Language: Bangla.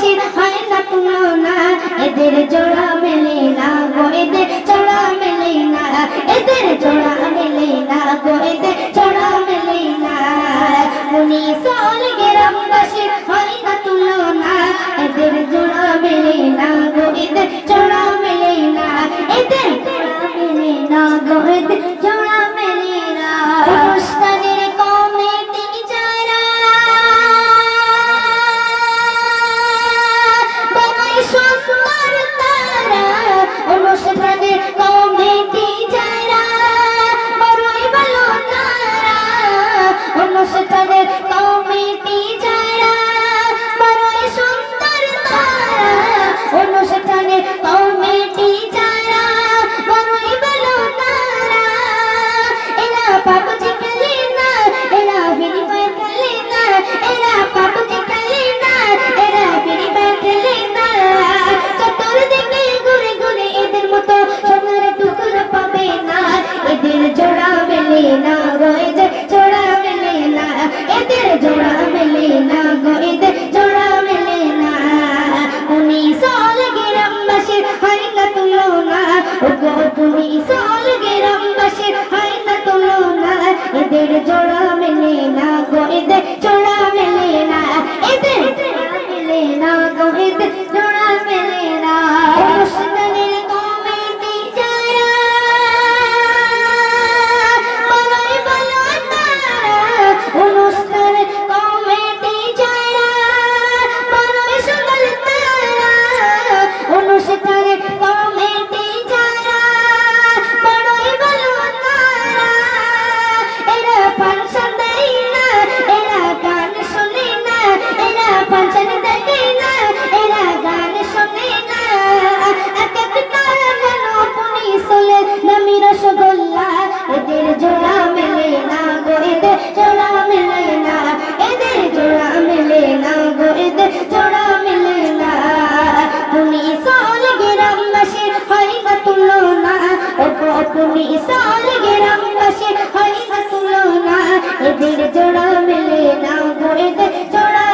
গ্রামবাসীর হয় না তুলনা, এদের জোড়া মেলে না গো, এদের জোড়া মেলে না, এদের জোড়া মেলে না গো, এদের জোড়া মেলে না। পুলিশল গ্রামবাসীর হয় না তুলনা, এদের জোড়া মেলে না গো, এদের জোড়া মেলে না, এদের জোড়া মেলে না গো, এদের জোড়া মেলে না। অনুষ্ঠানের কমিটি যারা বানাই সুন্দর তারা, অনুষ্ঠানের কমিটি যারা বড়ই ভালো তারা, অনুষ্ঠানের কমিটি যারা বড়ই সুন্দর তারা, অনুষ্ঠানের কমিটি যারা বড়ই ভালো তারা। এরা পাবজি খেলে না, এরা ফ্রি ফায়ার খেলে না, এরা পাবজি খেলে না, এরা ফ্রি ফায়ার খেলে না। চতুর্দিকে ঘুরে ঘুরে এদের মতো সোনার টুকরো পাবে না, এদের জোড়া মেলে না গো, এদের জোড়া মেলে না, এদের জোড়া মেলে না গো, এদের জোড়া মেলে না। পুলিশল গ্রামবাসীর হয় না তুলনা, ও গো পুলিশল গ্রামবাসীর হয় না তুলনা, এদের জোড়া মেলে না গো, এদের জোড়া মেলে না, এদের জোড়া মেলে না গো, এদের জোড়া মেলে না। অনুষ্ঠানের কমিটি যারা বড়ই ভালো তারা, অনুষ্ঠানের কমিটি যারা বড়ই সুন্দর তারা, অনুষ্ঠানের কমিটি যারা বড়ই ভালো তারা। এরা ফাংশন দেয় না, এরা গান শোনে না, এরা ফাংশন দেখে না, এরা গান শোনে না। এক একটা যেন পুলিশলের নামি রসগোল্লা, এদের জোড়া মেলে না গো, এদের জোড়া মেলে না, এদের জোড়া মেলে না গো, এদের জোড়া মেলে না। পুলিশল গ্রামবাসীর হয় না তুলনা, ও গো পুলিশল গ্রামবাসীর হয় না তুলনা, এদের জোড়া মেলে না গো, এদের জোড়া